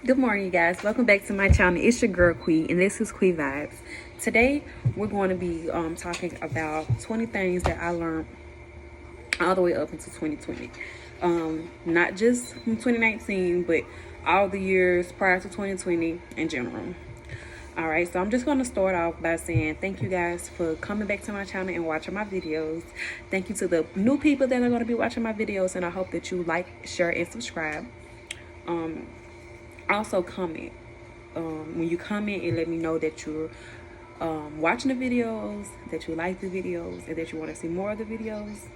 Good morning, you guys. Welcome back to my channel. It's your girl Quee, and this is Quee Vibes. Today, we're going to be talking about 20 things that I learned all the way up into 2020. Not just from 2019, but all the years prior to 2020 in general. All right, so I'm just going to start off by saying thank you guys for coming back to my channel and watching my videos. Thank you to the new people that are going to be watching my videos, and I hope that you like, share, and subscribe. Also comment. When you comment, it let me know that you're watching the videos, that you like the videos, and that you want to see more of the videos.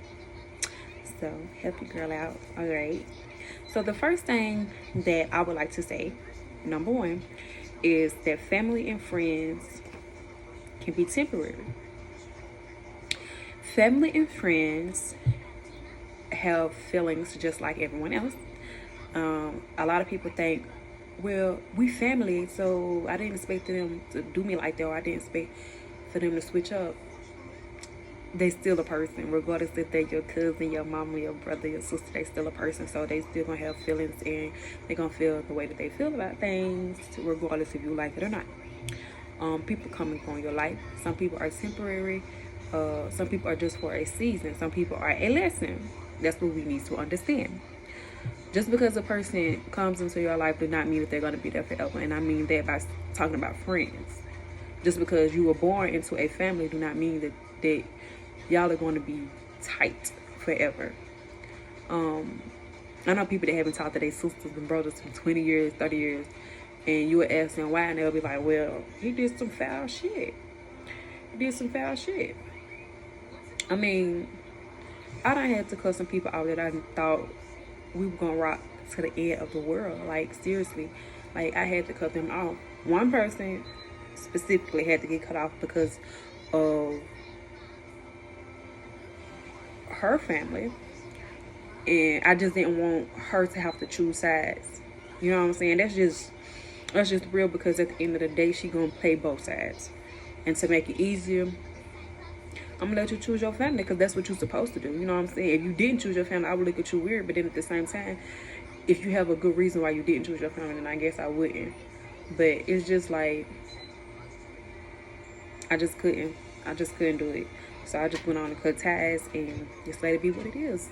So help your girl out. All right. So the first thing that I would like to say, number one, is that family and friends can be temporary. Family and friends have feelings just like everyone else. A lot of people think, well, we family, so I didn't expect them to do me like that, or I didn't expect for them to switch up. They still a person, regardless if they're your cousin, your mama, your brother, your sister. They still a person, so they still gonna have feelings, and they gonna feel the way that they feel about things, regardless if you like it or not. People come and go in your life. Some people are temporary. Some people are just for a season. Some people are a lesson. That's what we need to understand. Just because a person comes into your life does not mean that they're going to be there forever. And I mean that by talking about friends. Just because you were born into a family do not mean that y'all are going to be tight forever. I know people that haven't talked to their sisters and brothers for 20 years, 30 years, and you would ask them why, and they'll be like, well, he did some foul shit. He did some foul shit. I mean, I done had to cut some people out that I thought we were gonna rock to the end of the world. Like, seriously, like, I had to cut them off. One person specifically had to get cut off because of her family, and I just didn't want her to have to choose sides. You know what I'm saying? That's just real, because at the end of the day, she gonna play both sides. And to make it easier, I'm gonna let you choose your family, because that's what you're supposed to do. You know what I'm saying? If you didn't choose your family, I would look at you weird. But then at the same time, if you have a good reason why you didn't choose your family, then I guess I wouldn't. But it's just like, I just couldn't do it. So I just went on to cut ties and just let it be what it is.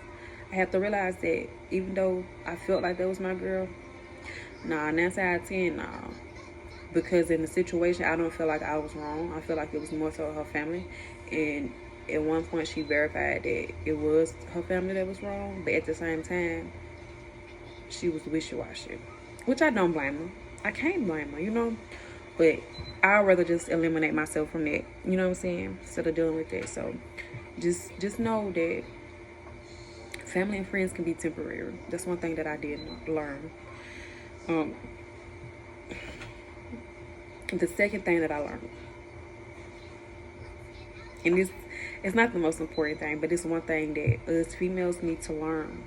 I have to realize that even though I felt like that was my girl, nah, 9 out of 10, nah. Because in the situation, I don't feel like I was wrong. I feel like it was more so her family. And at one point, she verified that it was her family that was wrong. But at the same time, she was wishy-washy. Which I don't blame her. I can't blame her, you know? But I'd rather just eliminate myself from that. You know what I'm saying? Instead of dealing with that. So just know that family and friends can be temporary. That's one thing that I did learn. The second thing that I learned, and this it's not the most important thing, but it's one thing that us females need to learn.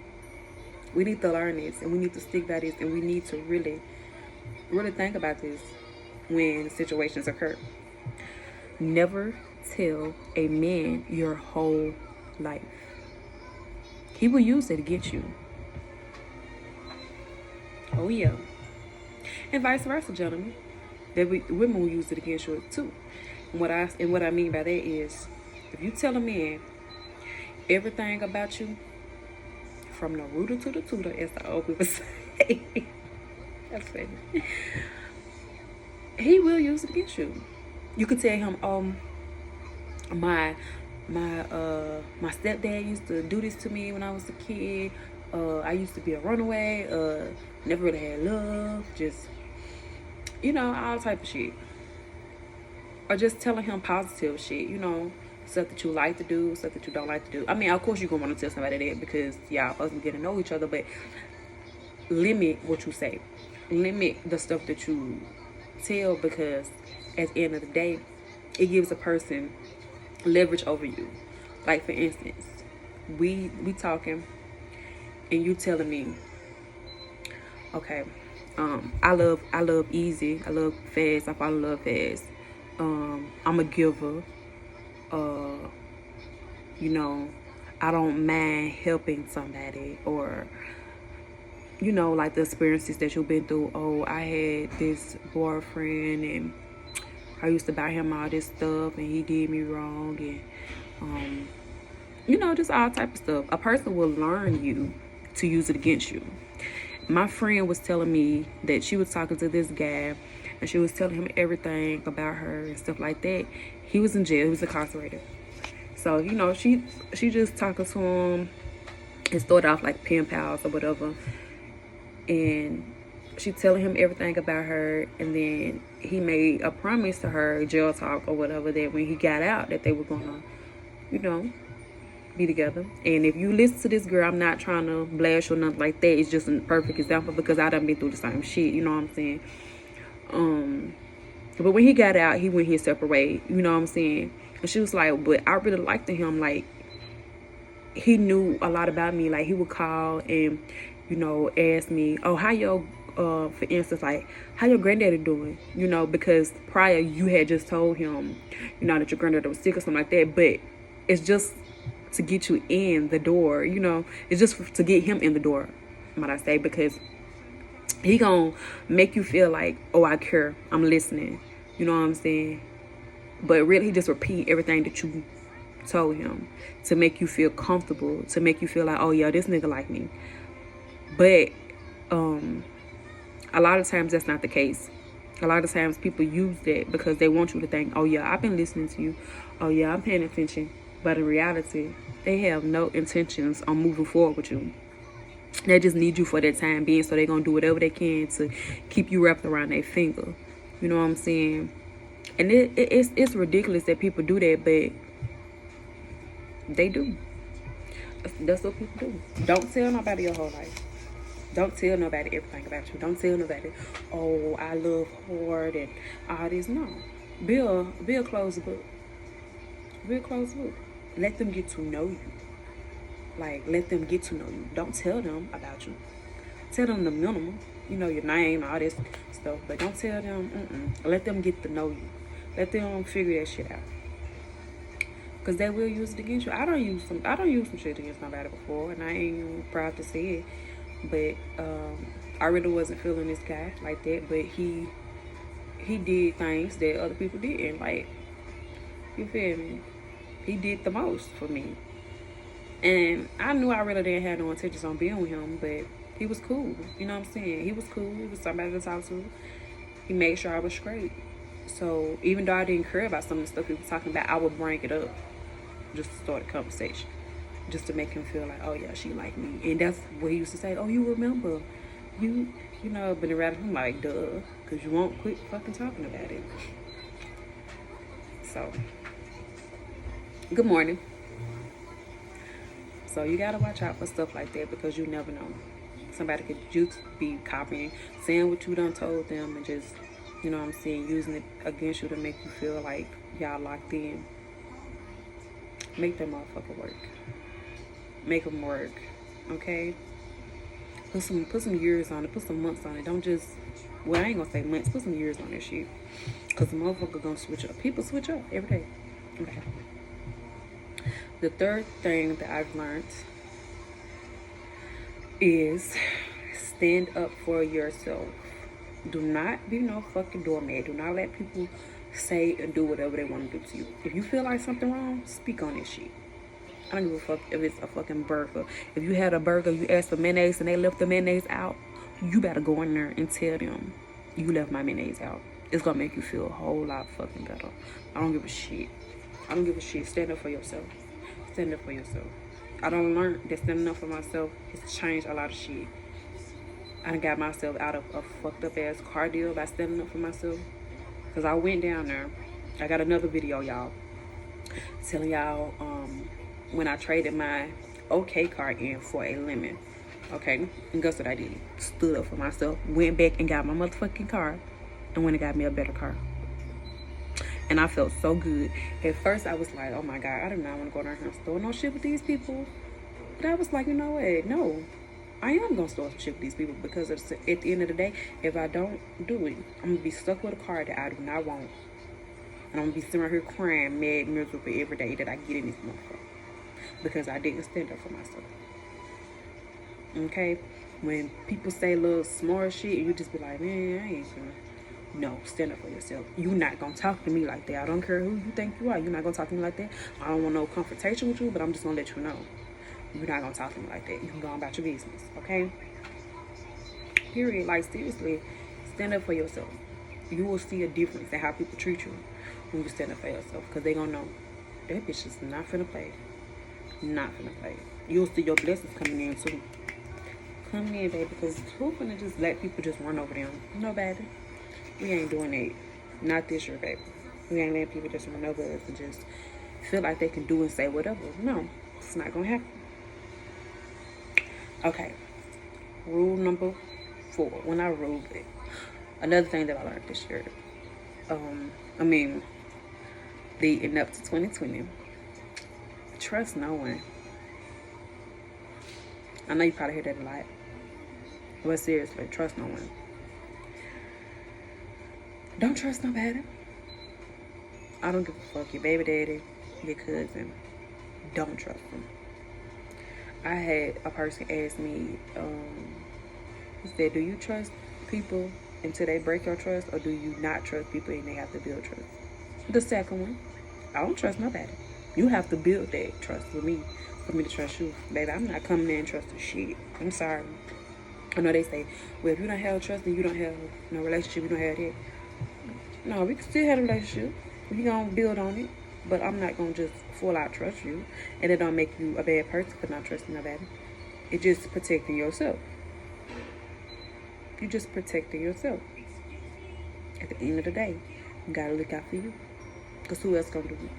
We need to learn this, and we need to stick by this, and we need to really think about this when situations occur. Never tell a man your whole life. He will use it against you. Oh yeah. And vice versa, gentlemen. Women will use it against you too. And what I mean by that is, if you tell a man everything about you, from the rooter to the tutor, as the old people say, that's funny, he will use it against you. You could tell him, my stepdad used to do this to me when I was a kid. I used to be a runaway. Never really had love. Just, all type of shit. Or just telling him positive shit, stuff that you like to do, stuff that you don't like to do. I mean, of course you're going to want to tell somebody that, because y'all us get to know each other, but limit what you say. Limit the stuff that you tell, because at the end of the day, it gives a person leverage over you. Like, for instance, we talking, and you telling me, okay, I love easy, I love fast, I fall in love fast. I'm a giver. I don't mind helping somebody, or you know, like the experiences that you've been through. Oh, I had this boyfriend and I used to buy him all this stuff and he did me wrong, and you know, just all type of stuff. A person will learn you to use it against you. My friend was telling me that she was talking to this guy and she was telling him everything about her and stuff like that. He was in jail, he was incarcerated. So, you know, she just talking to him. It started off like pen pals or whatever. And she telling him everything about her, and then he made a promise to her, jail talk or whatever, that when he got out that they were gonna, you know, be together. And if you listen to this girl, I'm not trying to blast you or nothing like that. It's just a perfect example because I done been through the same shit, you know what I'm saying? But when he got out, he went his separate way, you know what I'm saying? And she was like, but I really liked him. Like, he knew a lot about me. Like, he would call and, you know, ask me, oh, how your, for instance, like, how your granddaddy doing? You know, because prior you had just told him, you know, that your granddaddy was sick or something like that. But it's just to get you in the door, you know. It's just to get him in the door, might I say, because he gonna make you feel like, oh, I care, I'm listening, you know what I'm saying? But really, he just repeat everything that you told him to make you feel comfortable, to make you feel like, oh yeah, this nigga like me. But a lot of times that's not the case. A lot of times people use that because they want you to think, oh yeah, I've been listening to you, oh yeah, I'm paying attention. But in reality, they have no intentions on moving forward with you. They just need you for that time being, so they're gonna do whatever they can to keep you wrapped around their finger. You know what I'm saying? And it's ridiculous that people do that, but they do. That's what people do. Don't tell nobody your whole life. Don't tell nobody everything about you. Don't tell nobody, oh, I love hard and all this. No. Be a closed book. Be a closed book. Let them get to know you. Like, let them get to know you. Don't tell them about you. Tell them the minimum. You know, your name, all this stuff. But don't tell them, Let them get to know you. Let them figure that shit out. Because they will use it against you. I don't use some shit against nobody before, and I ain't proud to say it. But I really wasn't feeling this guy like that. But he did things that other people didn't. Like, you feel me? He did the most for me. And I knew I really didn't have no intentions on being with him, but he was cool. You know what I'm saying? He was cool. He was somebody to talk to. He made sure I was straight. So even though I didn't care about some of the stuff he was talking about, I would bring it up just to start a conversation, just to make him feel like, oh yeah, she like me. And that's what he used to say, oh, you remember, you know. But rather, I'm like, duh, because you won't quit fucking talking about it. So good morning. So you gotta watch out for stuff like that, because you never know. Somebody could just be copying, saying what you done told them, and just, you know what I'm saying, using it against you to make you feel like y'all locked in. Make that motherfucker work. Make them work, okay? Put some years on it. Put some months on it. Don't just, well, I ain't gonna say months. Put some years on that shit, because the motherfucker gonna switch up. People switch up every day. Okay. The third thing that I've learned is stand up for yourself. Do not be no fucking doormat. Do not let people say and do whatever they want to do to you. If you feel like something wrong, speak on this shit. I don't give a fuck if it's a fucking burger. If you had a burger, you asked for mayonnaise and they left the mayonnaise out, you better go in there and tell them, you left my mayonnaise out. It's gonna make you feel a whole lot fucking better. I don't give a shit. I don't give a shit. Stand up for yourself. Stand up for yourself. I don't learn that standing up for myself has changed a lot of shit. I done got myself out of a fucked up ass car deal by standing up for myself. Because I went down there. I got another video, y'all, telling y'all when I traded my OK car in for a lemon. Okay? And guess what I did? Stood up for myself. Went back and got my motherfucking car. And went and got me a better car. And I felt so good. At first, I was like, oh my God, I do not want to go down here and store no shit with these people. But I was like, you know what? No. I am going to store some shit with these people, because at the end of the day, if I don't do it, I'm going to be stuck with a car that I do not want. And I'm going to be sitting right here crying, mad, miserable every day that I get in this motherfucker. Because I didn't stand up for myself. Okay? When people say little smart shit, you just be like, man, I ain't gonna. No, stand up for yourself. You not gonna talk to me like that. I don't care who you think you are. You're not gonna talk to me like that. I don't want no confrontation with you, but I'm just gonna let you know. You're not gonna talk to me like that. You can go on about your business, okay? Period. Like, seriously, stand up for yourself. You will see a difference in how people treat you when you stand up for yourself, because they gonna know that bitch is not finna play. Not finna play. You'll see your blessings coming in too. Coming in, baby, because who finna just let people just run over them? No, baby. We ain't doing that. Not this year, baby. We ain't letting people just run over us and just feel like they can do and say whatever. No, it's not gonna happen. Okay. Rule number 4. When I ruled it. Another thing that I learned this year. Leading up to 2020. Trust no one. I know you probably hear that a lot. But seriously, trust no one. Don't trust nobody. I don't give a fuck. Your baby daddy, your cousin. Don't trust them. I had a person ask me, he said, do you trust people until they break your trust, or do you not trust people and they have to build trust? The second one. I don't trust nobody. You have to build that trust with me for me to trust you. Baby, I'm not coming in and trusting shit. I'm sorry. I know they say, well, if you don't have trust, then you don't have no relationship, you don't have that. No, we can still have a relationship. We gonna build on it. But I'm not gonna just full out trust you. And it don't make you a bad person for not trusting nobody. It's just protecting yourself. You just protecting yourself. At the end of the day, you gotta look out for you. Because who else gonna do it?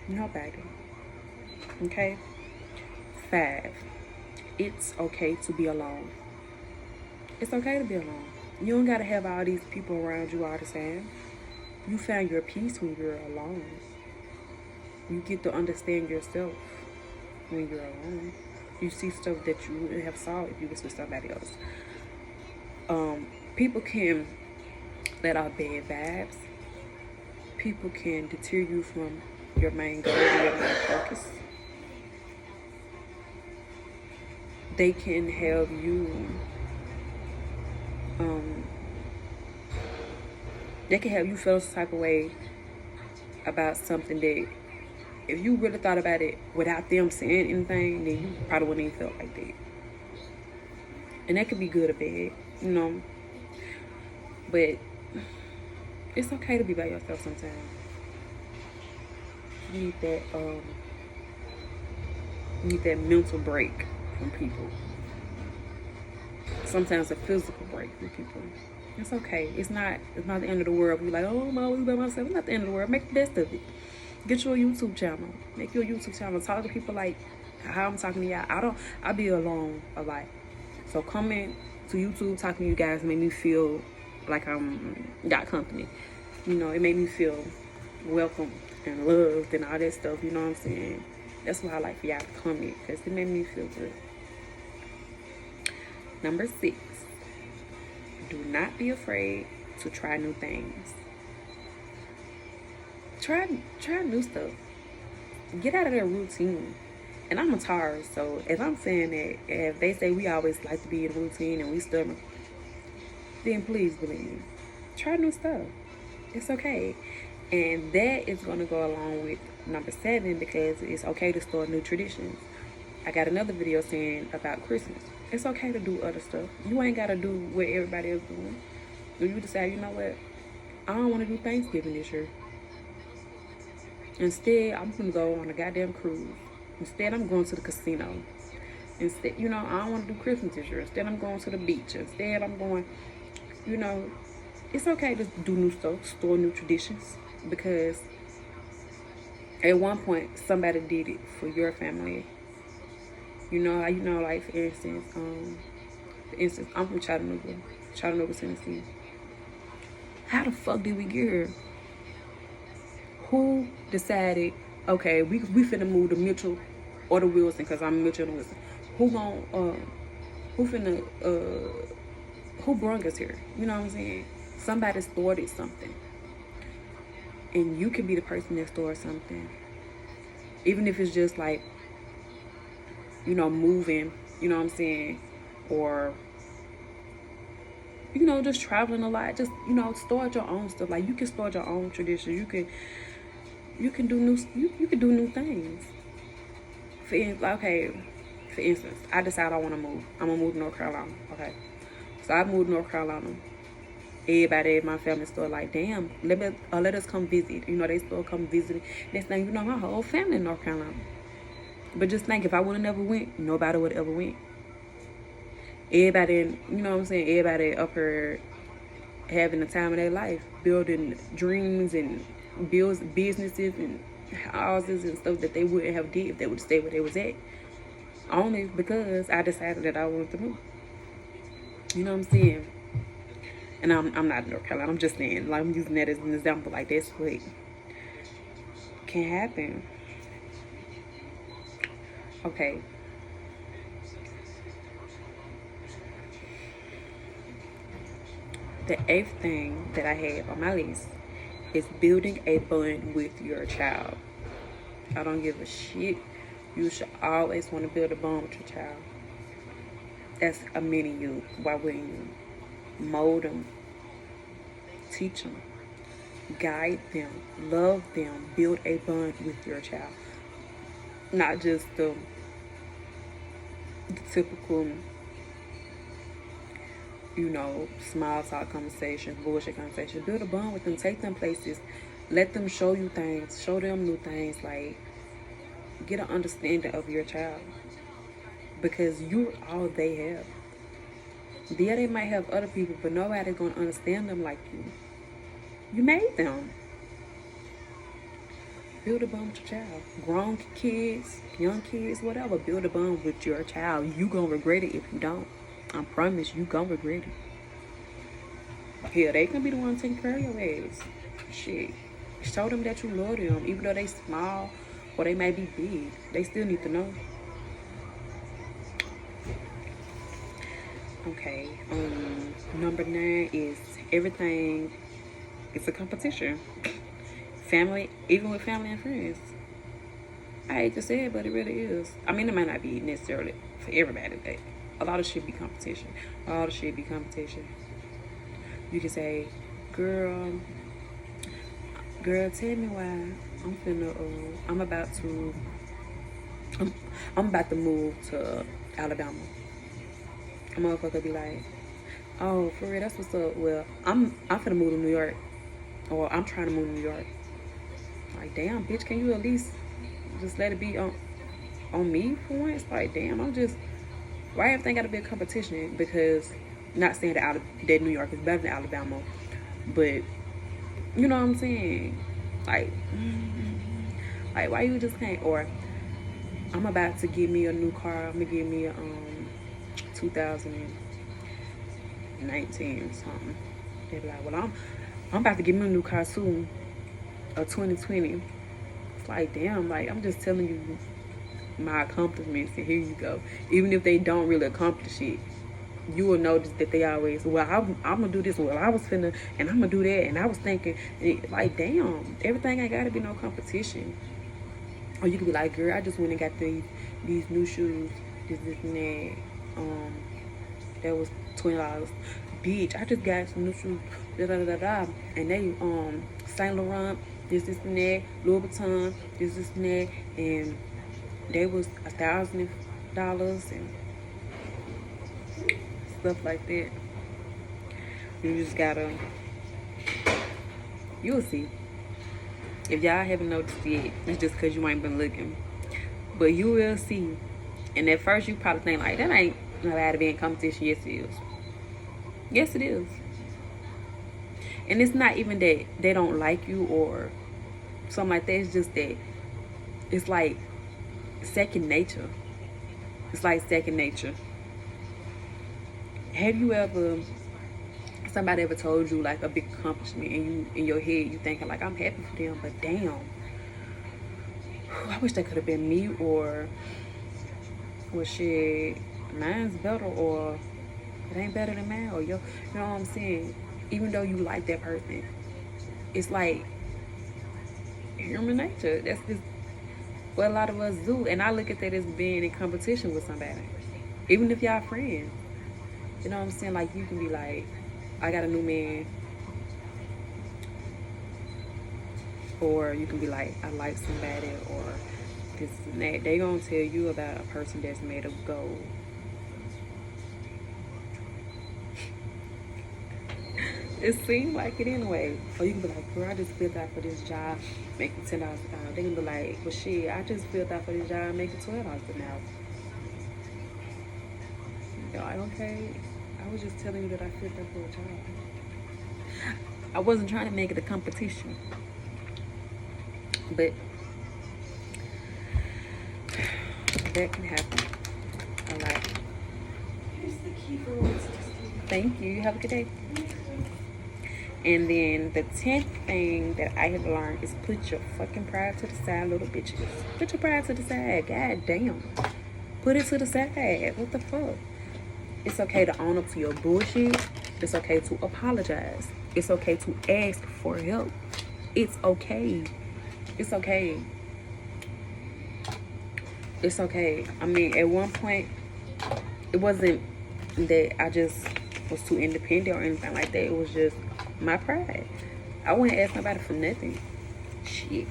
Nobody. Okay? 5. It's okay to be alone. It's okay to be alone. You don't gotta have all these people around you all the time. You find your peace when you're alone. You get to understand yourself when you're alone. You see stuff that you wouldn't have saw if you was with somebody else. People can let out bad vibes. People can deter you from your main goal and your main focus. They can have you they can have you feel some type of way about something that if you really thought about it without them saying anything, then you probably wouldn't even feel like that. And that could be good or bad, you know. But it's okay to be by yourself sometimes. You need that mental break from people. Sometimes a physical break from people. It's okay. It's not the end of the world. You're like, oh, I'm always by myself. It's not the end of the world. Make the best of it. Get you a YouTube channel. Make your YouTube channel. Talk to people like how I'm talking to y'all. I be alone a lot. So coming to YouTube, talking to you guys make me feel like I'm got company. You know, it made me feel welcome and loved and all that stuff. You know what I'm saying? That's why I like for y'all to comment, because it made me feel good. Number 6. Do not be afraid to try new things. Try new stuff. Get out of that routine. And I'm a Taurus, so if I'm saying that, if they say we always like to be in routine and we stubborn, then please believe me. Try new stuff. It's okay. And that is going to go along with number 7, because it's okay to start new traditions. I got another video saying about Christmas. It's okay to do other stuff. You ain't got to do what everybody else doing. If you decide, you know what, I don't want to do Thanksgiving this year. Instead, I'm going to go on a goddamn cruise. Instead, I'm going to the casino. Instead, I don't want to do Christmas this year. Instead, I'm going to the beach. Instead, I'm going, it's okay to do new stuff, store new traditions, because at one point, somebody did it for your family. Like, for instance, I'm from Chattanooga, Tennessee. How the fuck did we get here? Who decided, okay, we finna move to Mitchell or to Wilson, because I'm Mitchell and Wilson. Who brought us here? You know what I'm saying? Somebody started something. And you can be the person that started something. Even if it's just like, moving, you know what I'm saying, or just traveling a lot. Just start your own stuff. Like, you can start your own tradition. You can do new things. For instance, I decide I want to move. I'm gonna move to North Carolina. Okay, so I moved to North Carolina. Everybody in my family started like, damn, let us come visit. They still come visiting. Next thing you know, my whole family in North Carolina. But just think, if I would have never went, nobody would have ever went. Everybody, everybody up here having the time of their life, building dreams and builds businesses and houses and stuff that they wouldn't have did if they would stay where they was at. Only because I decided that I wanted to move. You know what I'm saying? And I'm not in North Carolina. I'm just saying, like, I'm using that as an example. Like, that's what can happen. Okay. The 8th thing that I have on my list is building a bond with your child. I don't give a shit. You should always want to build a bond with your child. That's a mini you. Why wouldn't you? Mold them, teach them, guide them, love them, build a bond with your child. Not just the typical, small talk conversation, bullshit conversation. Build a bond with them, take them places, let them show you things, show them new things, like, get an understanding of your child. Because you're all they have. Yeah, they might have other people, but nobody's going to understand them like you. You made them. Build a bond with your child. Grown kids, young kids, whatever. Build a bond with your child. You going to regret it if you don't. I promise you going to regret it. Hell, they can be the one taking care of your ass. Shit. Show them that you love them. Even though they small or they may be big, they still need to know. Okay, number 9 is everything is a competition. Family, even with family and friends. I hate to say it, but it really is. I mean, it might not be necessarily for everybody, but a lot of shit be competition. You can say, girl, tell me why I'm about to move to Alabama. A motherfucker be like, oh, for real, that's what's up. Well, I'm finna move to New York, or I'm trying to move to New York. Like, damn, bitch, can you at least just let it be on me for once? Like, damn, why everything gotta be a competition? Because, not saying that New York is better than Alabama, but you know what I'm saying? Like, why you just can't? Or, I'm about to get me a new car. I'm gonna get me a 2019 or something. They be like, well, I'm about to get me a new car soon, a 2020. It's like, damn, like, I'm just telling you my accomplishments, and here you go. Even if they don't really accomplish it, you will notice that they always, well, I'm gonna do this, well, I was finna, and I'm gonna do that, and I was thinking, like, damn, everything ain't gotta be no competition. Or you could be like, girl, I just went and got these new shoes, this and that. That was $20. Bitch, I just got some new shoes, and they Saint Laurent, this and that, Louis Vuitton, this and that, and they was $1,000 and stuff like that. You just gotta, you'll see. If y'all haven't noticed yet, it's just because you ain't been looking, but you will see. And at first you probably think like, that ain't nobody to be in competition. Yes it is. Yes it is. And it's not even that they don't like you or something like that. It's just that it's like second nature. It's like second nature. Have you ever, somebody ever told you like a big accomplishment, and you in your head you thinking like, I'm happy for them, but damn, I wish that could have been me, or shit, mine's better, or it ain't better than mine, or you know what I'm saying? Even though you like that person, it's like human nature. That's just what a lot of us do. And I look at that as being in competition with somebody, even if y'all friends. You know what I'm saying? Like, you can be like, I got a new man. Or you can be like, I like somebody, or this and that. They gonna tell you about a person that's made of gold. It seems like it anyway. Or you can be like, girl, I just filled out for this job, making $10 an hour. They can be like, well, shit, I just filled out for this job, making $12 an hour. You're like, okay, I was just telling you that I filled out for a job. I wasn't trying to make it a competition, but that can happen a lot. Here's the keyboard. Thank you. Have a good day. And then the 10th thing that I have learned is put your fucking pride to the side, little bitches. Put your pride to the side. God damn. Put it to the side. What the fuck? It's okay to own up to your bullshit. It's okay to apologize. It's okay to ask for help. It's okay. It's okay. It's okay. I mean, at one point, it wasn't that I just was too independent or anything like that. It was just my pride. I wouldn't ask nobody for nothing. Shit.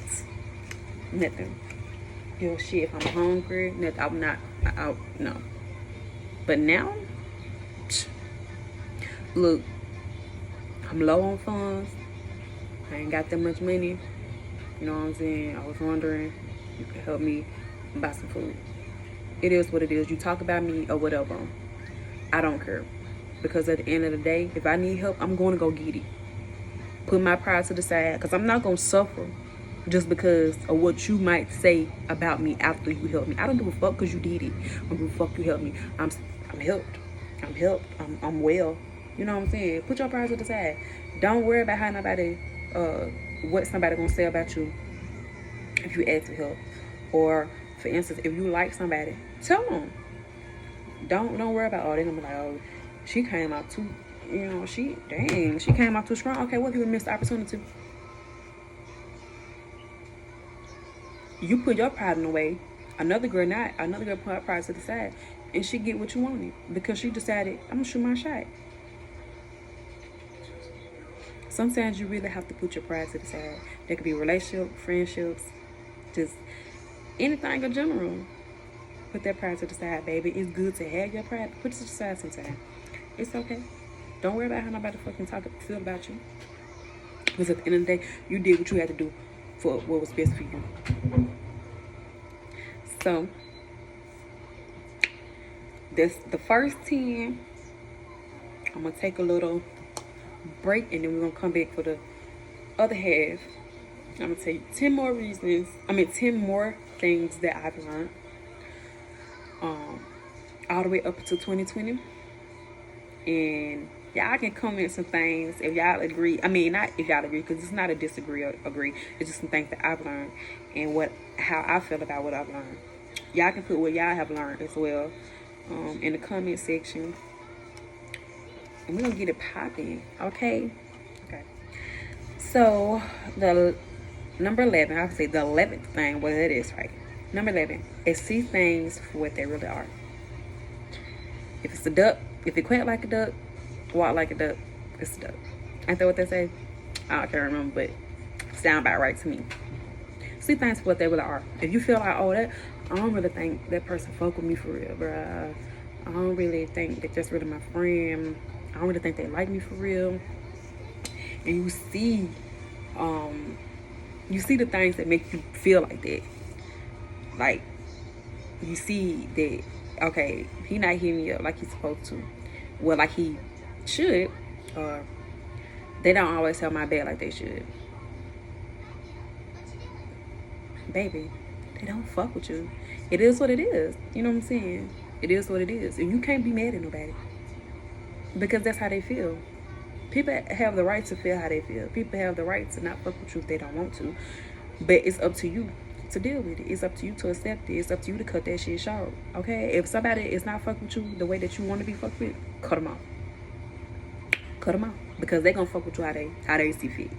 Nothing. Yo, shit, if I'm hungry, nothing. I'm not, no. But now, look, I'm low on funds. I ain't got that much money. You know what I'm saying? I was wondering, you could help me buy some food. It is what it is. You talk about me or whatever. I don't care. Because at the end of the day, if I need help, I'm going to go get it. Put my pride to the side. Because I'm not going to suffer just because of what you might say about me after you help me. I don't give a fuck because you did it. I don't give a fuck you helped me. I'm helped. I'm helped. I'm well. You know what I'm saying? Put your pride to the side. Don't worry about how nobody, what somebody going to say about you if you ask for help. Or, for instance, if you like somebody, tell them. Don't worry about, they're going to be like, oh, she came out too, you know, she came out too strong. Okay, what if you missed the opportunity? You put your pride in the way. Another girl put her pride to the side, and she get what you wanted because she decided, I'm gonna shoot my shot. Sometimes you really have to put your pride to the side. There could be relationship, friendships, just anything in general. Put that pride to the side, baby. It's good to have your pride. Put it to the side sometimes. It's okay. Don't worry about how nobody fucking feel about you. Because at the end of the day, you did what you had to do for what was best for you. So, that's the first 10. I'm going to take a little break and then we're going to come back for the other half. I'm going to tell you 10 more things that I've learned. All the way up to 2020. And y'all can comment some things if y'all agree. I mean, not if y'all agree, because it's not a disagree or agree. It's just some things that I've learned and how I feel about what I've learned. Y'all can put what y'all have learned as well in the comment section. And we're going to get it popping, okay? Okay. So, the number 11, I would say the 11th thing, well, it is, right? Number 11 is see things for what they really are. If it's a duck, if it quack like a duck, walk like a duck, it's a duck. Ain't that what they say? I can't remember, but sound about right to me. See things for what they really are. If you feel like, I don't really think that person fuck with me for real, bruh. I don't really think that that's really my friend. I don't really think they like me for real. And you see the things that make you feel like that. Like, you see that, okay, he not hitting me up like he's supposed to. Well, like he should. They don't always have my back like they should. Baby, they don't fuck with you. It is what it is. You know what I'm saying? It is what it is. And you can't be mad at nobody. Because that's how they feel. People have the right to feel how they feel. People have the right to not fuck with you if they don't want to. But it's up to you to deal with it. It's up to you to accept it. It's up to you to cut that shit short. Okay? If somebody is not fucking with you the way that you want to be fucked with, cut them off. Cut them off. Because they gonna fuck with you how they see fit.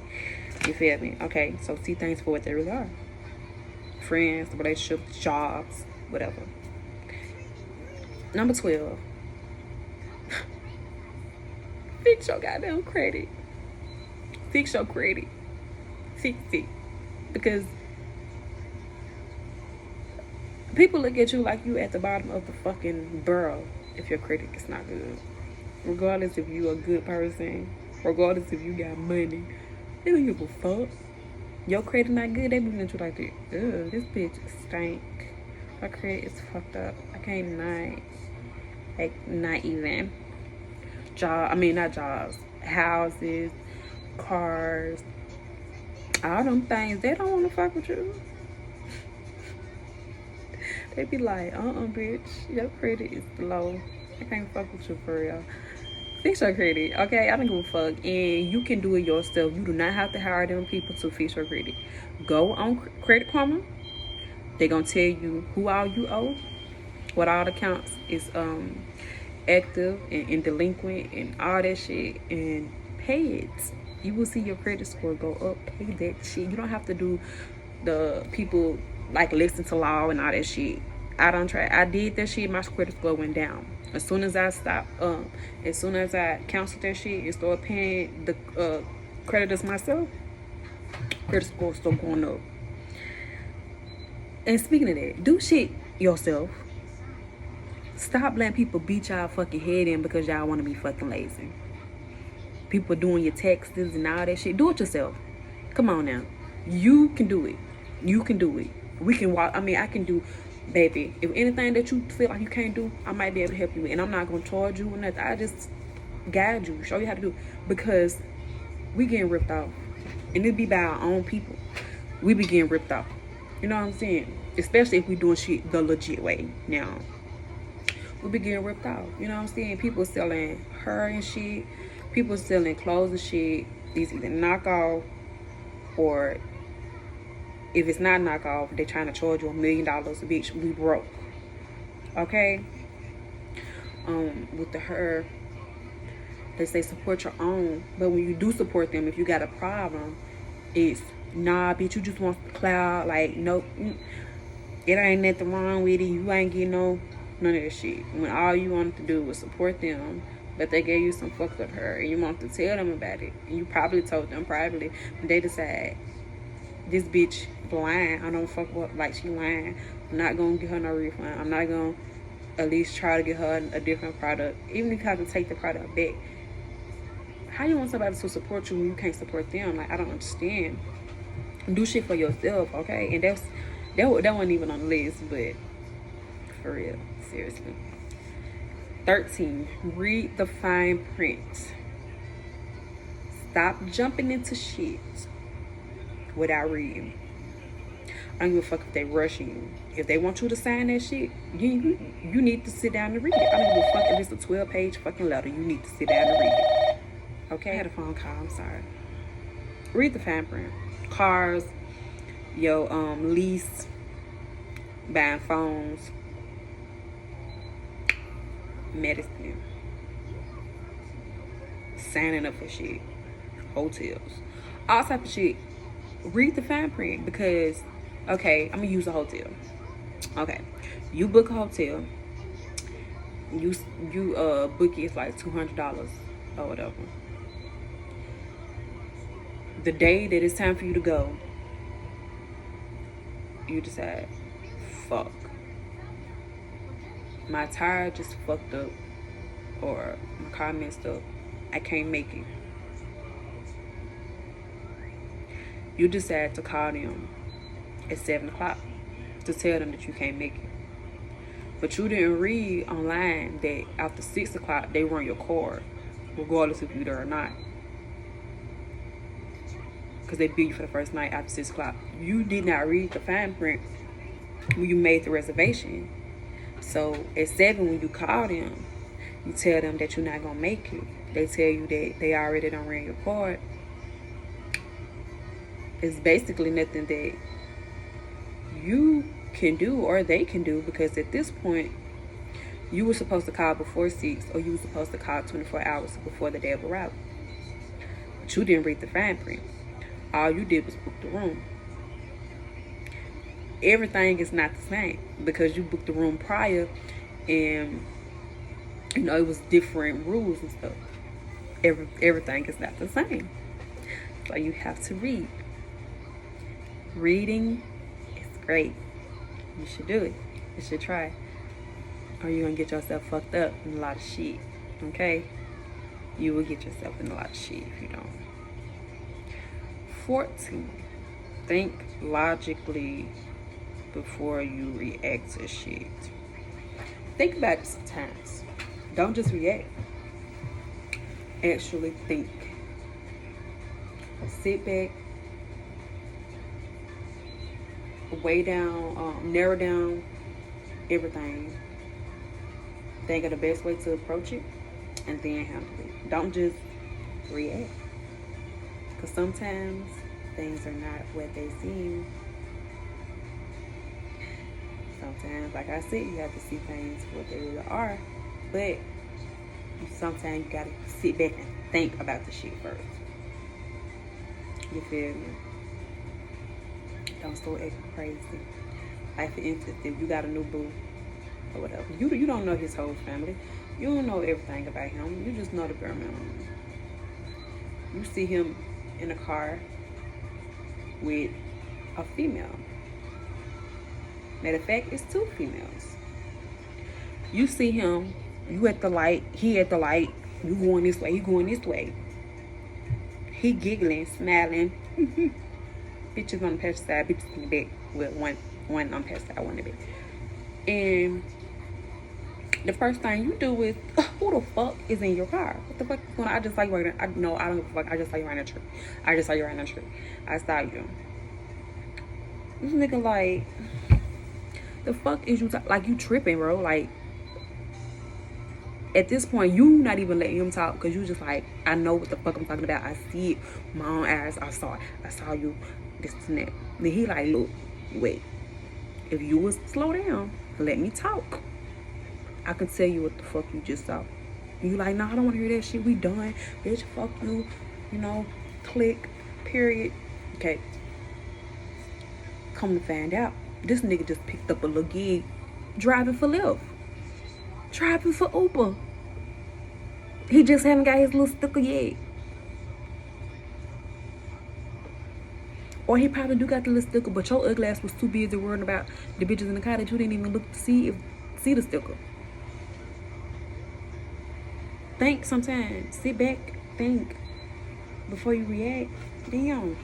You feel me? Okay? So see things for what they really are. Friends, relationships, jobs, whatever. Number 12. Fix your goddamn credit. Fix your credit. Fix it. Because people look at you like you at the bottom of the fucking barrel if your credit is not good. Regardless if you a good person, regardless if you got money, they don't give a fuck. Your credit not good, they be looking at you like that. Ugh, this bitch stink. Her credit is fucked up. I can't deny. Like, not even. Not jobs. Houses, cars, all them things. They don't want to fuck with you. They be like, bitch, your credit is low. I can't fuck with you for real. Fix your credit, okay? I don't give a fuck. And you can do it yourself. You do not have to hire them people to fix your credit. Go on Credit Karma. They're gonna tell you who all you owe, what all the accounts is active and delinquent and all that shit, and pay it. You will see your credit score go up. Pay that shit. You don't have to do the people like listen to law and all that shit. I did that shit, my credit score went down. As soon as I stopped, as soon as I canceled that shit and started paying the creditors myself, credit score started going up. And speaking of that, do shit yourself. Stop letting people beat y'all fucking head in because y'all want to be fucking lazy. People doing your taxes and all that shit. Do it yourself. Come on now. You can do it. You can do it. We can walk. I can do, baby. If anything that you feel like you can't do, I might be able to help you. And I'm not going to charge you or nothing. I just guide you, show you how to do it. Because we getting ripped off. And it be by our own people. We be getting ripped off. You know what I'm saying? Especially if we doing shit the legit way. Now, we be getting ripped off. You know what I'm saying? People selling her and shit. People selling clothes and shit. These either knockoff, or if it's not knockoff, they trying to charge you $1 million. Bitch, we broke. Okay? With the her, they say support your own. But when you do support them, if you got a problem, it's, nah, bitch, you just want the cloud. Like, nope. It ain't nothing wrong with it. You ain't getting none of that shit. When all you wanted to do was support them, but they gave you some fucked up her, and you want to tell them about it, and you probably told them privately, but they decide, this bitch lying, I don't fuck with, like, she lying, I'm not gonna give her no refund, I'm not gonna at least try to get her a different product, even if you have to take the product back. How you want somebody to support you when you can't support them? Like, I don't understand. Do shit for yourself, okay? And that wasn't even on the list, but for real, seriously. 13, read the fine print. Stop jumping into shit without reading. I don't give a fuck if they rush you. If they want you to sign that shit, you need to sit down and read it. I don't give a fuck if it's a 12-page fucking letter. You need to sit down and read it. Okay? I had a phone call. I'm sorry. Read the fine print. Cars, your lease, buying phones, medicine, signing up for shit, hotels, all type of shit. Read the fine print, because okay, I'm gonna use a hotel. Okay, you book a hotel, you book it, it's like $200 or whatever. The day that it's time for you to go, you decide, fuck, my tire just fucked up, or my car messed up, I can't make it. You decide to call them at 7 o'clock to tell them that you can't make it. But you didn't read online that after 6 o'clock they run your card, regardless if you're there or not, because they bill you for the first night after 6 o'clock. You did not read the fine print when you made the reservation. So at 7, when you call them, you tell them that you're not gonna make it. They tell you that they already done ran your card. It's basically nothing that you can do or they can do, because at this point you were supposed to call before 6, or you were supposed to call 24 hours before the day of arrival. But you didn't read the fine print. All you did was book the room. Everything is not the same because you booked the room prior, and it was different rules and stuff. Everything is not the same. So you have to read. Reading is great. You should do it. You should try. Or you're gonna get yourself fucked up in a lot of shit. Okay? You will get yourself in a lot of shit if you don't. 14. Think logically before you react to shit. Think about it sometimes. Don't just react. Actually think. Sit back. Weigh down, narrow down everything. Think of the best way to approach it and then handle it. Don't just react. Because sometimes things are not what they seem. Sometimes, like I said, you have to see things for what they really are. But sometimes you gotta sit back and think about the shit first. You feel me? Don't start acting crazy. Like for instance, if you got a new boo or whatever, you don't know his whole family. You don't know everything about him. You just know the bare minimum. You see him in a car with a female. Matter of fact, it's 2 females. You see him, you at the light, he at the light, you going this way, he going this way. He giggling, smiling. Bitches on the passenger side, bitches in the back. Well, one on the passenger side, one in the back. And the first thing you do is, who the fuck is in your car? What the fuck is going on? I just saw you right now. No, I don't give a fuck. I just saw you right in the tree. I just saw you right in the tree. I saw you. This nigga like, the fuck is you like you tripping, bro? Like, at this point, you not even letting him talk because you just like, I know what the fuck I'm talking about. I see it. My own eyes. I saw it. I saw you. This and that. Then he like, look, wait. If you was slow down, let me talk. I can tell you what the fuck you just saw. You like, nah, I don't want to hear that shit. We done. Bitch, fuck you. You know, click, period. Okay. Come to find out, this nigga just picked up a little gig driving for Lyft. Driving for Uber. He just haven't got his little sticker yet. Or he probably do got the little sticker, but your ugly ass was too busy worrying about the bitches in the car that you didn't even look to see the sticker. Think sometimes. Sit back, think before you react. Damn.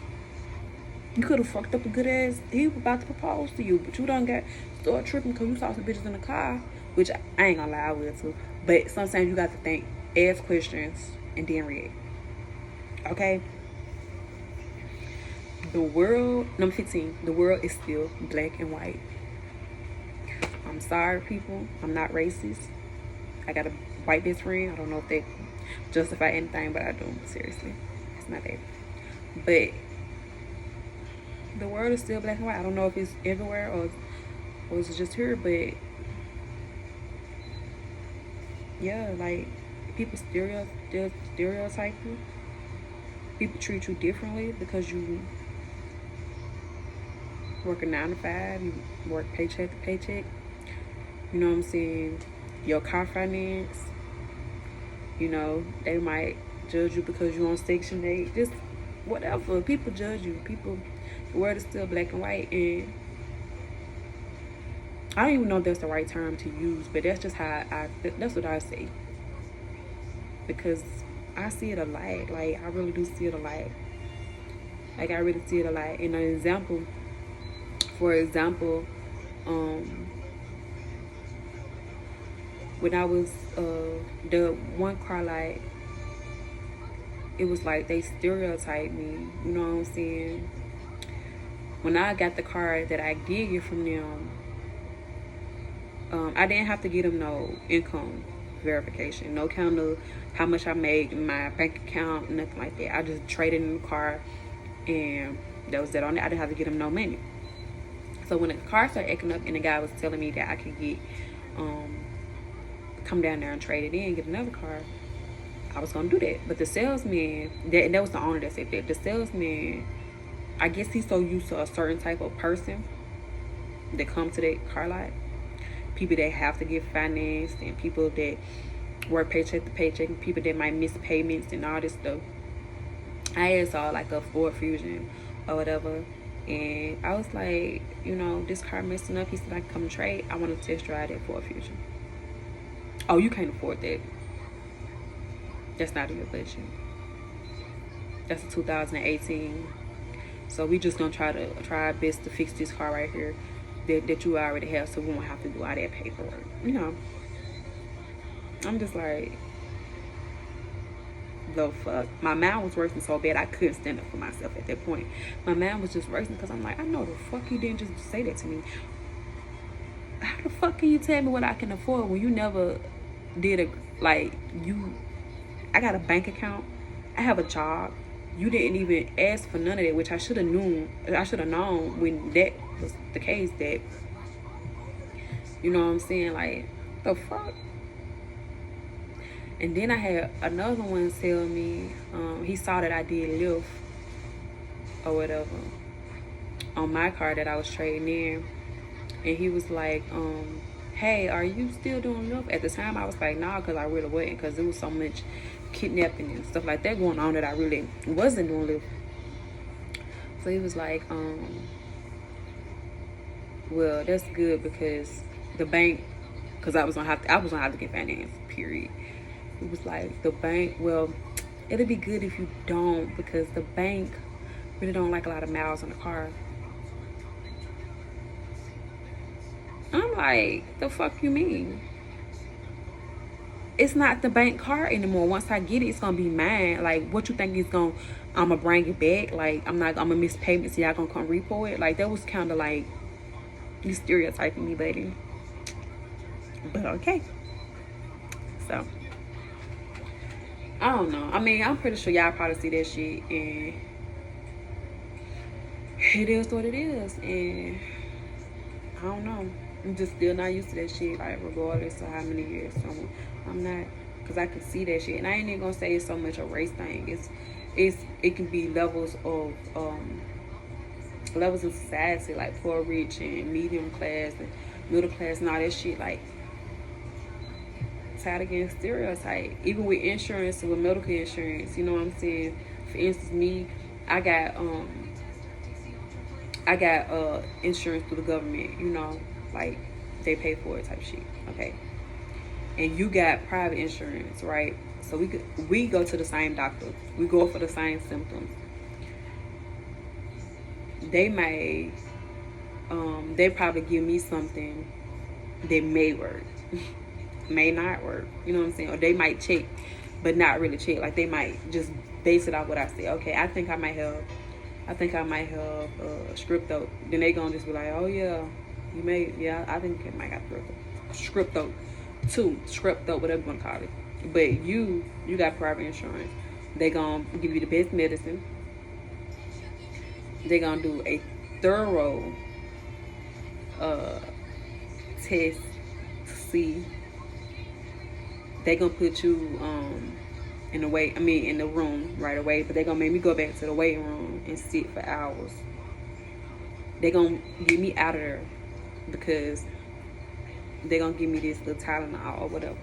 You could have fucked up a good ass. He was about to propose to you, but you done got start tripping because you saw some bitches in the car, which I ain't gonna lie, I would too. But sometimes you got to think, ask questions, and then react. Okay? The world, number 15, the world is still black and white. I'm sorry, people. I'm not racist. I got a white best friend. I don't know if they justify anything, but I do. Seriously. It's not that. But the world is still black and white. I don't know if it's everywhere or it's just here, but yeah, like people stereotype you. People treat you differently because you work a 9 to 5, you work paycheck to paycheck. You know what I'm saying? Your car finance. You know, they might judge you because you're on Section 8. Just whatever. People judge you. The world is still black and white, and I don't even know if that's the right term to use, but that's just how that's what I say. Because I see it a lot. Like, I really do see it a lot. Like, I really see it a lot. And an example, for example, when I was, the one car lot, it was like they stereotyped me, you know what I'm saying? When I got the car that I did get from them, I didn't have to get them no income verification, no count of how much I made in my bank account, nothing like that. I just traded in the car, and that was that on it. I didn't have to get them no money. So when the car started acting up and the guy was telling me that I could get, come down there and trade it in and get another car, I was gonna do that. But the salesman, that was the owner that said that. The salesman, I guess he's so used to a certain type of person that come to that car lot. People that have to get financed and people that work paycheck to paycheck, and people that might miss payments and all this stuff. I had saw like a Ford Fusion or whatever, and I was like, you know, this car messing up. He said I can come trade. I want to test drive that Ford Fusion. Oh, you can't afford that. That's not in your budget. That's a 2018. So we just gonna try our best to fix this car right here that you already have, so we won't have to do all that paperwork. You know, I'm just like, the fuck. My mind was working so bad I couldn't stand up for myself at that point. My mind was just racing because I'm like, I know the fuck you didn't just say that to me. How the fuck can you tell me what I can afford when you never did a, like, you, I got a bank account, I have a job. You didn't even ask for none of that, which I should have known. I should have known when that was the case, that, you know what I'm saying, like, the fuck. And then I had another one tell me, he saw that I did Lyft or whatever on my car that I was trading in, and he was like, hey, are you still doing Lyft? At the time I was like, nah, because I really wasn't, because there was so much kidnapping and stuff like that going on that I really wasn't doing Lyft. So he was like, well, that's good, because the bank, because I was gonna have to get finance, period. It was like, the bank, well, it'll be good if you don't, because the bank really don't like a lot of miles on the car. I'm like, the fuck you mean? It's not the bank car anymore. Once I get it, it's gonna be mine. Like, what you think I'm gonna bring it back? Like, I'm gonna miss payments, y'all gonna come repo it? Like, that was kind of like, you stereotyping me, buddy. But okay. So, I don't know. I mean, I'm pretty sure y'all probably see that shit, and it is what it is. And I don't know. I'm just still not used to that shit, like, regardless of how many years. So I'm not, because I can see that shit. And I ain't even gonna say it's so much a race thing. It can be levels of society, like poor, rich, and medium class, and middle class, and all that shit. Like, tired of getting stereotyped. Even with insurance, with medical insurance, you know what I'm saying? For instance, me, I got insurance through the government, you know, like, they pay for it type shit, okay? And you got private insurance, right? So we go to the same doctor. We go for the same symptoms. They may, they probably give me something that may work, may not work, you know what I'm saying? Or they might check, but not really check. Like, they might just base it off what I say. Okay, I think I might have strep throat. Then they gonna just be like, oh yeah, you may, yeah, I think it might got strep throat too, strep throat, whatever you wanna call it. But you got private insurance. They gonna give you the best medicine. They gonna do a thorough test to see. They gonna put you in the room right away, but they gonna make me go back to the waiting room and sit for hours. They gonna get me out of there because they gonna give me this little Tylenol or whatever,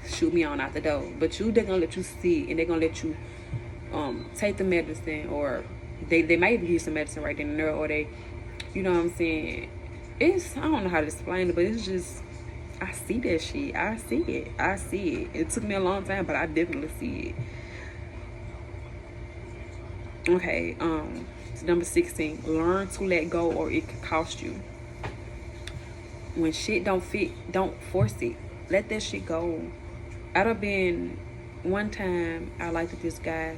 shoot me on out the door. But they gonna let you sit, and they gonna let you take the medicine, or they might even use some medicine right then and there, or they, you know what I'm saying? I don't know how to explain it, but it's just, I see that shit. I see it. It took me a long time, but I definitely see it. Okay, so number 16, learn to let go, or it could cost you. When shit don't fit, don't force it. Let that shit go. I'd have been, one time, I liked this guy,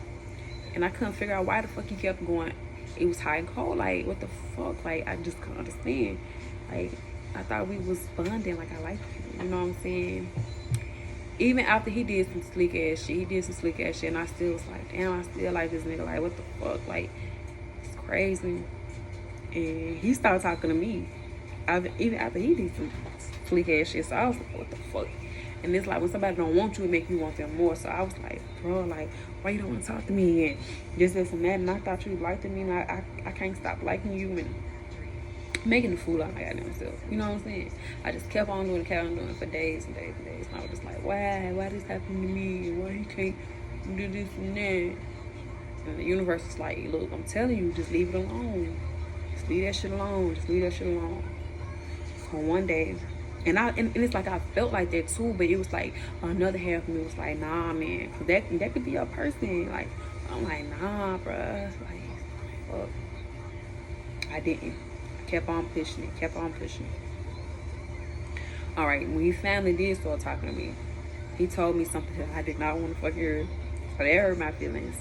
and I couldn't figure out why the fuck he kept going. It was hot and cold. Like, what the fuck? Like, I just couldn't understand. Like, I thought we was bonding. Like, I liked you. You know what I'm saying? Even after he did some slick ass shit, and I still was like, damn, I still like this nigga. Like, what the fuck? Like, it's crazy. And he started talking to me. Even after he did some slick ass shit, so I was like, what the fuck? And it's like, when somebody don't want you, it make you want them more. So I was like, bro, like, why you don't want to talk to me? And this and that. And I thought you liked me, and I can't stop liking you. And making the fool out of my goddamn self. You know what I'm saying? I just kept on doing it, kept on doing it for days and days and days. And I was just like, why this happened to me? Why he can't do this and that? And the universe is like, look, I'm telling you, just leave it alone. Just leave that shit alone. Just leave that shit alone. So one day, and it's like I felt like that too, but it was like another half of me was like, nah, man, cause that could be your person. Like, I'm like, nah, bruh. Like, fuck. I didn't. I kept on pushing it. Kept on pushing it. All right, when his family did start talking to me, he told me something that I did not want to fucking hear. So that hurt my feelings.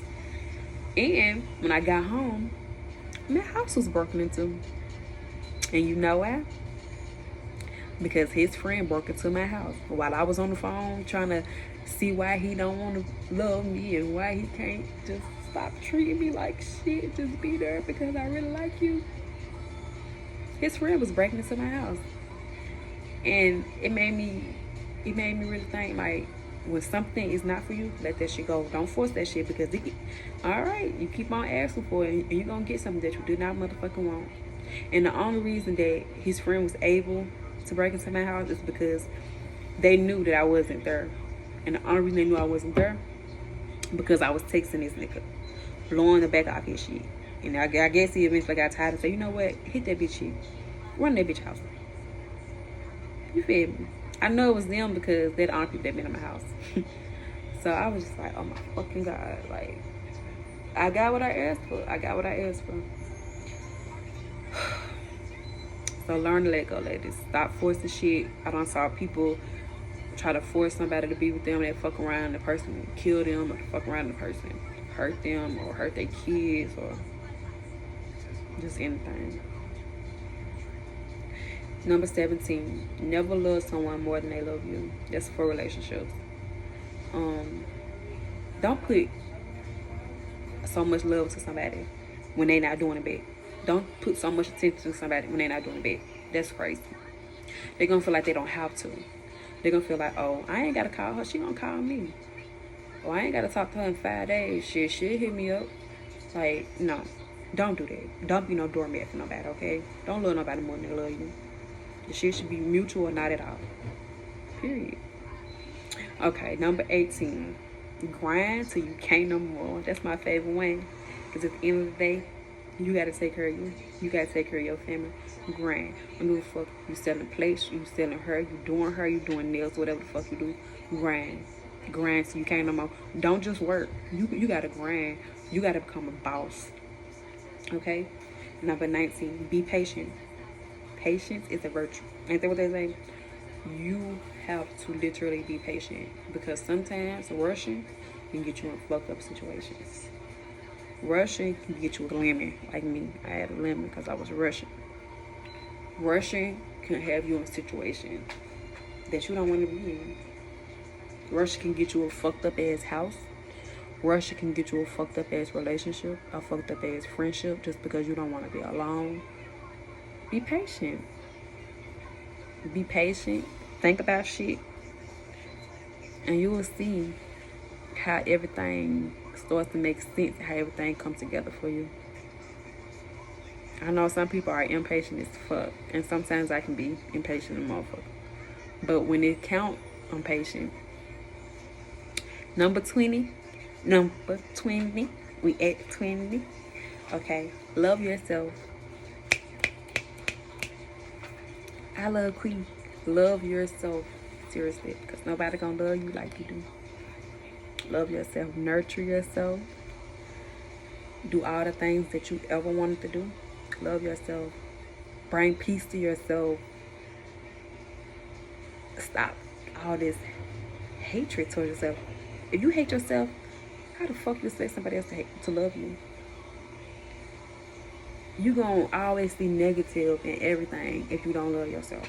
And when I got home, my house was broken into. And you know why? Because his friend broke into my house while I was on the phone trying to see why he don't want to love me and why he can't just stop treating me like shit, just be there because I really like you. His friend was breaking into my house, and it made me really think, like, when something is not for you, let that shit go. Don't force that shit, because all right, you keep on asking for it and you're gonna get something that you did not motherfucking want. And the only reason that his friend was able to break into my house is because they knew that I wasn't there. And the only reason they knew I wasn't there, because I was texting this nigga, blowing the back off his shit. And I guess he eventually got tired and said, you know what, hit that bitch shit. Run that bitch house. You feel me? I know it was them because they're the only people that been in my house. So I was just like, oh my fucking God. Like, I got what I asked for. I got what I asked for. So learn to let go, ladies. Stop forcing shit. I don't saw people try to force somebody to be with them. They fuck around, the person kill them, or fuck around, the person hurt them or hurt their kids or just anything. Number 17, never love someone more than they love you. That's for relationships. Don't put so much love to somebody when they not doing it back. Don't put so much attention to somebody when they not doing it back. That's crazy. They're gonna feel like they don't have to. They're gonna feel like, oh, I ain't gotta call her, she gonna call me. Oh, I ain't gotta talk to her in 5 days. Shit hit me up. Like, no. Don't do that. Don't be no doormat for nobody, okay? Don't love nobody more than they love you. The shit should be mutual or not at all. Period. Okay, number 18. Grind till you can't no more. That's my favorite one. Because at the end of the day, you gotta take care of you. You gotta take care of your family. Grind. I don't give a fuck. You selling plates, you selling her, you doing nails, whatever the fuck you do. Grind. Grind till you can't no more. Don't just work. You gotta grind. You gotta become a boss. Okay? Number 19. Be patient. Patience is a virtue. Ain't that what they say? You have to literally be patient, because sometimes rushing can get you in fucked up situations. Rushing can get you a lemon, like me. I had a lemon because I was rushing. Rushing can have you in a situation that you don't want to be in. Rushing can get you a fucked up ass house. Rushing can get you a fucked up ass relationship, a fucked up ass friendship, just because you don't want to be alone. Be patient. Be patient. Think about shit. And you will see how everything starts to make sense, how everything comes together for you. I know some people are impatient as fuck, and sometimes I can be impatient as motherfucker. But when it counts, I'm patient. Number 20. We at 20. Okay. Love yourself. I love Queen. Love yourself. Seriously. Because nobody gonna love you like you do. Love yourself. Nurture yourself. Do all the things that you ever wanted to do. Love yourself. Bring peace to yourself. Stop all this hatred towards yourself. If you hate yourself, how the fuck you expect somebody else to love you? You gonna always be negative in everything if you don't love yourself.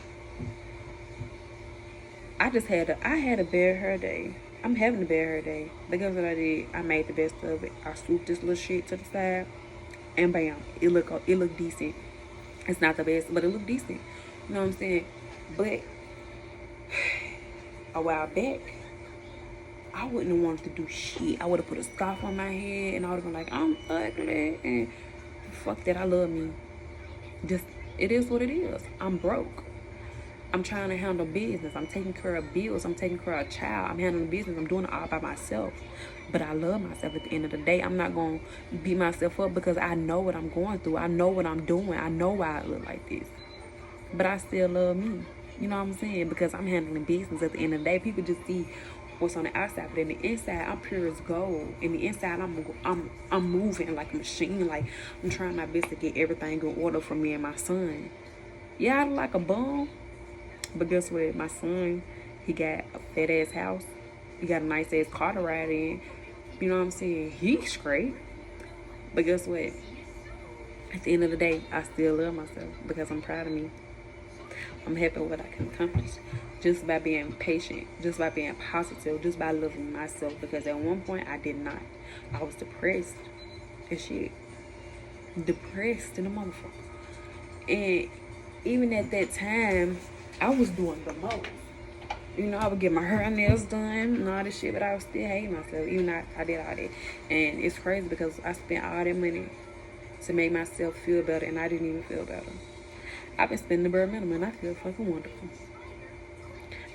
I had a bad hair day. I'm having a bad hair day. Because what I did, I made the best of it. I swooped this little shit to the side, and bam, it looked decent. It's not the best, but it looked decent. You know what I'm saying? But a while back, I wouldn't have wanted to do shit. I would have put a scarf on my head, and I would have been like, I'm ugly, and fuck that, I love me. Just It is what it is. I'm broke. I'm trying to handle business. I'm taking care of bills. I'm taking care of a child. I'm handling business. I'm doing it all by myself. But I love myself at the end of the day. I'm not going to beat myself up because I know what I'm going through. I know what I'm doing. I know why I look like this. But I still love me. You know what I'm saying? Because I'm handling business at the end of the day. People just see what's on the outside, but in the inside, I'm pure as gold. In the inside, I'm moving like a machine. Like, I'm trying my best to get everything in order for me and my son. Yeah, I look like a bum. But guess what? My son, he got a fat ass house. He got a nice ass car to ride in. You know what I'm saying? He's great. But guess what? At the end of the day, I still love myself because I'm proud of me. I'm happy with what I can accomplish just by being patient, just by being positive, just by loving myself. Because at one point, I did not. I was depressed and shit. Depressed in the motherfucker. And even at that time, I was doing the most. You know, I would get my hair and nails done and all this shit, but I was still hating myself. Even though I did all that. And it's crazy because I spent all that money to make myself feel better, and I didn't even feel better. I've been spending the bare minimum, and I feel fucking wonderful.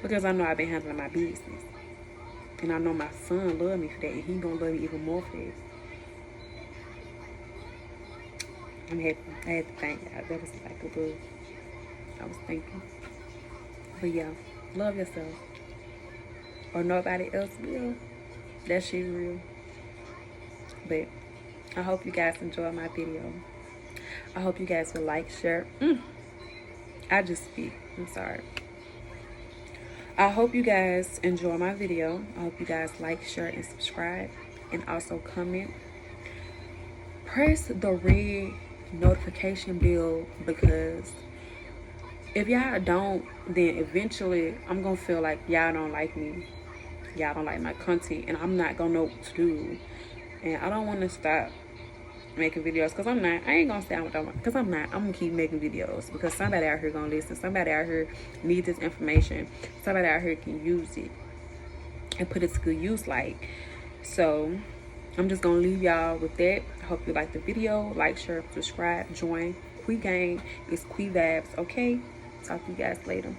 Because I know I've been handling my business. And I know my son love me for that, and he gonna love me even more for that. I'm happy. I had to thank God. That was like a good. I was thinking. But yeah, love yourself. Or nobody else will. That shit real. But I hope you guys enjoy my video. I hope you guys will like, share. I just speak. I'm sorry. I hope you guys enjoy my video. I hope you guys like, share, and subscribe. And also comment. Press the red notification bell, because if y'all don't, then eventually I'm going to feel like y'all don't like me. Y'all don't like my content. And I'm not going to know what to do. And I don't want to stop making videos because I'm not. I ain't gonna say I'm because I'm not. I'm gonna keep making videos because somebody out here gonna listen. Somebody out here needs this information. Somebody out here can use it and put it to good use. Like, so I'm just gonna leave y'all with that. I hope you like the video. Like, share, subscribe, join Qui Gang. It's Qui Vibes. Okay, talk to you guys later.